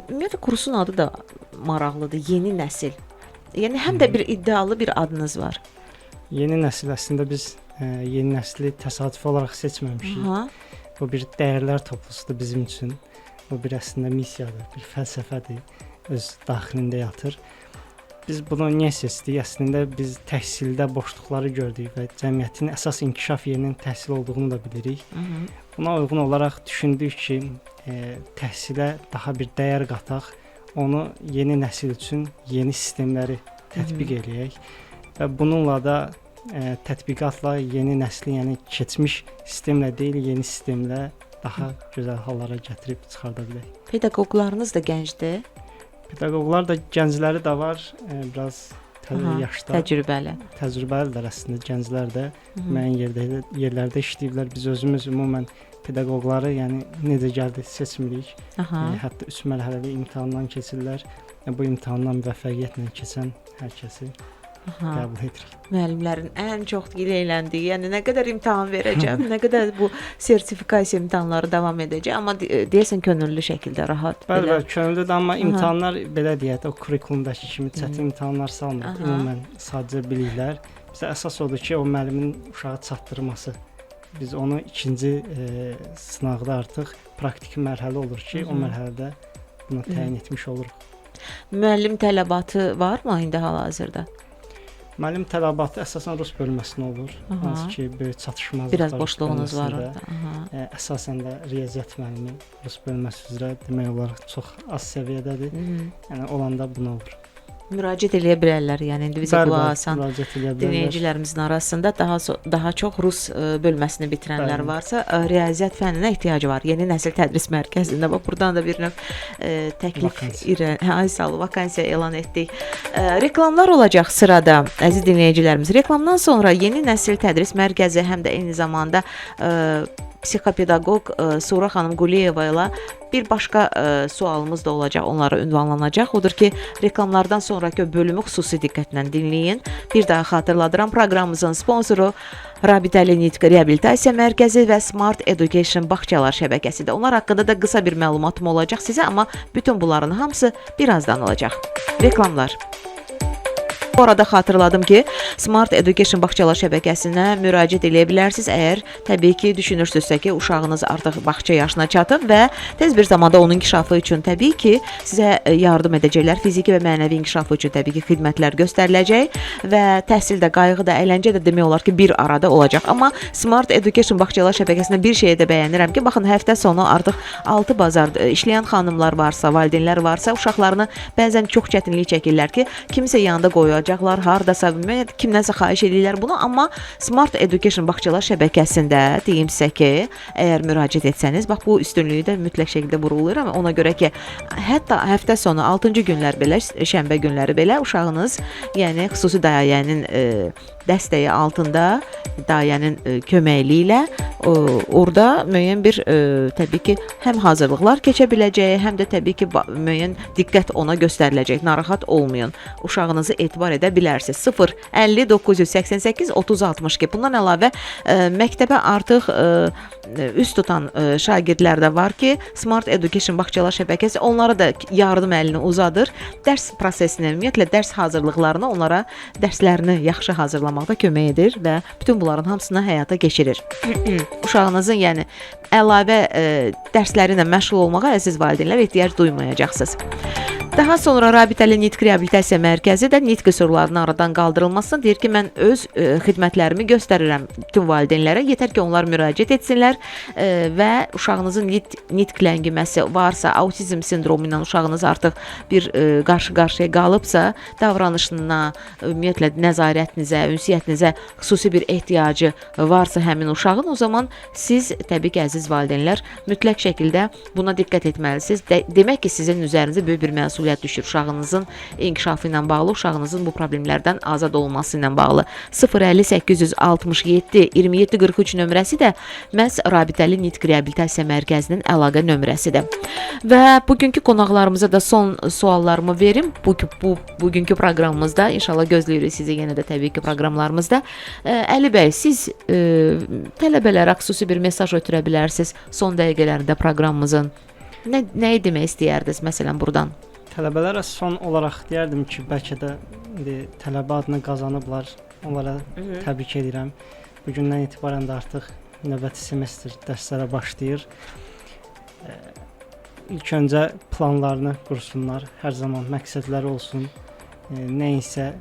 Speaker 1: ümumiyyətlə kursun adı da maraqlıdır, Yeni Nəsil. Yəni həm də bir iddialı bir adınız var.
Speaker 3: Yeni nəsil əslində biz yeni nəsli təsadüfi olaraq seçməmişik. Bu bir dəyərlər toplusudur bizim üçün. Bu bir əslində missiyadır, bir fəlsəfədir, öz daxilində yatır. Biz bunu niyə seçdik? Əslində biz təhsildə boşluqları gördük və cəmiyyətin əsas inkişaf yerinin təhsil olduğunu da bilirik. Buna uyğun olaraq düşündük ki, təhsilə daha bir dəyər qataq, onu yeni nəsil üçün yeni sistemləri tətbiq eləyək və bununla da tətbiqatla yeni nəsli, yəni keçmiş sistemlə deyil, yeni sistemlə daha gözəl hallara gətirib çıxarda bilək.
Speaker 1: Pedaqoqlarınız da gəncdir.
Speaker 3: Pedaqoqlar da gəncləri də var, biraz yaşda. Təcrübəlidirlər əslində gənclər də. Müəyyən yerlərdə işləyiblər. Biz özümüz ümumən pedaqoqları, yəni necə gəldi seçmirik. Hətta 3 mərhələli imtahandan keçirlər. Bu imtahandan müvəffəqiyyətlə keçən hər kəsi qəbul edirik.
Speaker 1: Müəllimlərin ən çox gileyləndiyi, yəni nə qədər imtahan verəcəm, nə qədər bu sertifikasiya imtahanları davam edəcək, amma deyəsən könüllü şəkildə rahat.
Speaker 3: Bəli, könüllüdür, amma imtahanlar belə deyək də, o kurikulumdakı kimi çətin imtahanlar salmır. Ümumən sadəcə biliklər. Bizə əsas odur ki, o müəllimin uşağı çatdırması. Biz onu ikinci sınaqda artıq praktiki mərhələ olur ki, o mərhələdə bunu təyin etmiş oluruq.
Speaker 1: Müəllim tələbatı varmı indi hal-hazırda?
Speaker 3: Müəllim tələbatı əsasən rus bölməsində olur. Hansı ki, böyük çatışmazlıqlar.
Speaker 1: Biraz boşluğunuz var orada.
Speaker 3: Əsasən də riyaziyyat müəllimi rus bölməsi üzrə demək olar çox az səviyyədədir. Yəni olanda buna olur.
Speaker 1: Müraciət eləyə bilərlər. Yəni indi bizə qulaq asan dinləyicilərimizin arasında daha çox rus bölməsini bitirənlər varsa, riyaziyyat fənninə ehtiyacı var. Yeni Nəsil Tədris Mərkəzində bax buradan da bir növ təklif vakansiya elan etdik. Reklamlar olacaq sırada, əziz dinləyicilərimiz. Reklamdan sonra Yeni Nəsil Tədris Mərkəzi həm də eyni zamanda psixopedaqoq Sura xanım Quliyeva ilə bir başqa sualımız da olacaq, onlara ünvanlanacaq. Odur ki, reklamlardan sonraki bölümü xüsusi diqqətlə dinləyin. Bir daha xatırladıram, proqramımızın sponsoru Rabitəli Nitq Reabilitasiya Mərkəzi və Smart Education bağçalar şəbəkəsidir. Onlar haqqında da qısa bir məlumatım olacaq sizə, amma bütün bunların hamısı birazdan olacaq. Reklamlar. Bu arada xatırladım ki, Smart Education bağçalar şəbəkəsinə müraciət edə bilərsiniz. Əgər təbii ki, düşünürsünüzsə ki, uşağınız artıq bağça yaşına çatıb və tez bir zamanda onun inkişafı üçün təbii ki, sizə yardım edəcəklər. Fiziki və mənəvi inkişafı üçün təbii ki, xidmətlər göstəriləcək və təhsildə, qayğı da, əyləncə də demək olar ki, bir arada olacaq. Amma Smart Education bağçalar şəbəkəsində bir şeyə də bəyənirəm ki, baxın, həftə sonu artıq 6 bazar işləyən xanımlar varsa, valideynlər varsa, uşaqlarını bəzən çox çətinlik çəkirlər ki, kimsə yanında qoyacaq, hardasa, kimdənsə xahiş edirlər bunu, amma Smart Education bağçalar şəbəkəsində deyim sizə ki, əgər müraciət etsəniz, bax bu üstünlüyü də mütləq şəkildə vurğulayıram. Ona görə ki, hətta həftə sonu 6-cı günlər belə, şənbə günləri belə uşağınız, yəni xüsusi dayənin dəstəyi altında, dayənin köməkliyi ilə orada müəyyən bir təbii ki, həm hazırlıqlar keçə biləcək, həm də təbii ki, müəyyən diqqət ona göstəriləcək. Narahat olmayın. Uşağınızı etibar edə bilərsiniz. 050 988 30 62. Bundan əlavə məktəbə artıq üst tutan şagirdlər də var ki, Smart Education bağçalar şəbəkəsi onlara da yardım əlini uzadır. Dərs prosesini, ümumiyyətlə dərs hazırlıqlarını onlara dərslərini yaxşı hazırlamaqda kömək edir və bütün bunların hamısını həyata keçirir. Uşağınızın, yəni əlavə dərsləri ilə məşğul olmağa əziz valideynlər ehtiyac duymayacaqsınız. Daha sonra Rabitəli Nitq Reabilitasiya Mərkəzi də nitq qüsurlarının aradan qaldırılmasını deyir ki, mən öz xidmətlərimi göstərirəm bütün valideynlərə. Yetər ki, onlar müraciət etsinlər və uşağınızın nitq ləngiməsi varsa, autizm sindromu ilə uşağınız artıq bir qarşı-qarşıya qalıbsa, davranışına, ümumiyyətlə nəzarətinizə, ünsiyyətinizə xüsusi bir ehtiyacı varsa həmin uşağın, o zaman siz təbii ki, əziz valideynlər mütləq şəkildə buna diqqət etməlisiniz. Demək ki, sizin üzərinizə böyük bir məsuliyyət düşür. Uşağınızın inkişafı ilə bağlı, uşağınızın bu problemlərdən azad olması ilə bağlı. 050 867 27 43 nömrəsi də məhz Rabitəli Nitq Reabilitasiya Mərkəzinin əlaqə nömrəsidir. Və bugünkü qonaqlarımıza da son suallarımı verim. Bugünkü proqramımızda inşallah gözləyirik sizi yenə də təbii ki proqramlarımızda. Əli bəy, siz tələbələrə xüsusi bir mesaj ötürə bilərsiniz son dəqiqələrində proqramımızın. Nəyi demək istəyərdiniz məsələn buradan?
Speaker 3: Tələbələrə son olaraq deyərdim ki, bəlkə də tələbə adını qazanıblar. Onlara təbrik edirəm. Bu gündən etibarən də artıq növbəti semestr dərslərə başlayır. İlk öncə planlarını qursunlar. Hər zaman məqsədləri olsun. Nə isə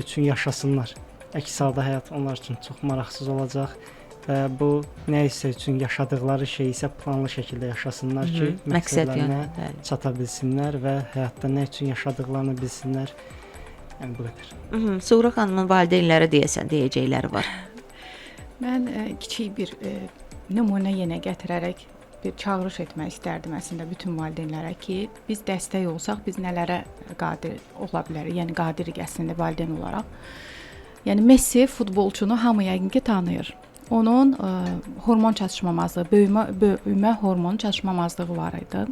Speaker 3: üçün yaşasınlar. Əks halda həyat onlar üçün çox maraqsız olacaq. Və bu nə isə üçün yaşadıkları şey isə planlı şəkildə yaşasınlar ki, məqsədlərinə çata bilsinlər və həyatda nə üçün yaşadıklarını bilsinlər. Yəni bu qədər.
Speaker 1: Suğra xanımın valideynlərə deyəcəkləri var.
Speaker 2: Mən kiçik bir nümunə yenə gətirərək bir çağırış etmək istərdim əslində bütün valideynlərə ki, biz dəstək olsaq biz nələrə qadir ola bilərik, yəni qadirik əslində valideyn olaraq. Yəni Messi futbolçunu hamı yəqin ki tanıyır. Onun hormon çatışmamazlığı, böyümə hormon çatışmamazlığı var idi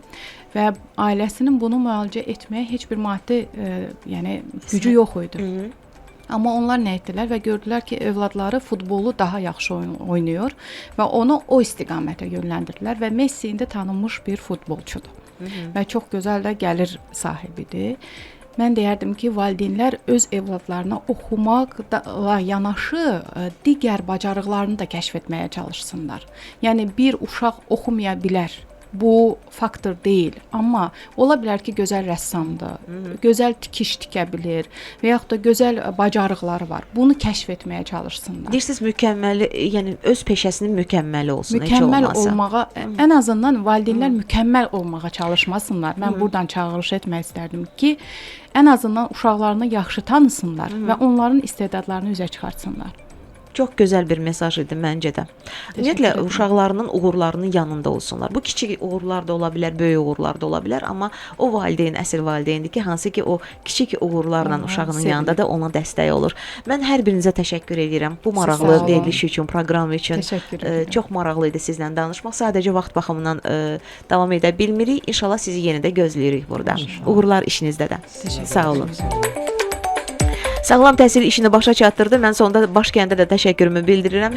Speaker 2: və ailəsinin bunu müalicə etməyə heç bir maddi yəni gücü yox idi. Amma onlar nə etdilər və gördülər ki, övladları futbolu daha yaxşı oynayır və onu o istiqamətə yönləndirdilər və Messi indi tanınmış bir futbolçudur. Və çox gözəl də gəlir sahibidir. Mən deyərdim ki, valideynlər öz evladlarına oxumaqla yanaşı digər bacarıqlarını da kəşf etməyə çalışsınlar. Yəni bir uşaq oxumaya bilər. Bu faktor deyil, amma ola bilər ki, gözəl rəssamdır, gözəl tikiş tikə bilir və yaxud da gözəl bacarıqları var. Bunu kəşf etməyə çalışsınlar.
Speaker 1: Deyirsiniz mükəmməl, yəni öz peşəsinin mükəmməli olsun,
Speaker 2: mükəmməl olmağa, ən azından valideynlər mükəmməl olmağa çalışmasınlar. Mən buradan çağırış etmək istərdim ki, ən azından uşaqlarını yaxşı tanısınlar və onların istedadlarını üzə çıxartsınlar.
Speaker 1: Çox gözəl bir mesaj idi məncə də. Ümumiyyətlə uşaqlarının uğurlarının yanında olsunlar. Bu kiçik uğurlar da ola bilər, böyük uğurlar da ola bilər, amma o valideyn əsl valideyndir ki, hansı ki o kiçik uğurlarla uşağının yanında da ona dəstək olur. Mən hər birinizə təşəkkür edirəm. Bu maraqlı veriliş üçün, proqram üçün. Çox maraqlı idi sizlə danışmaq. Sadəcə vaxt baxımından davam edə bilmirik. İnşallah sizi yenə də gözləyirik burada. Uğurlar işinizdə də. Sağ olun. Sağlam təhsil işini başa çatdırdı. Mən sonda Başkəndə də təşəkkürümü bildirirəm.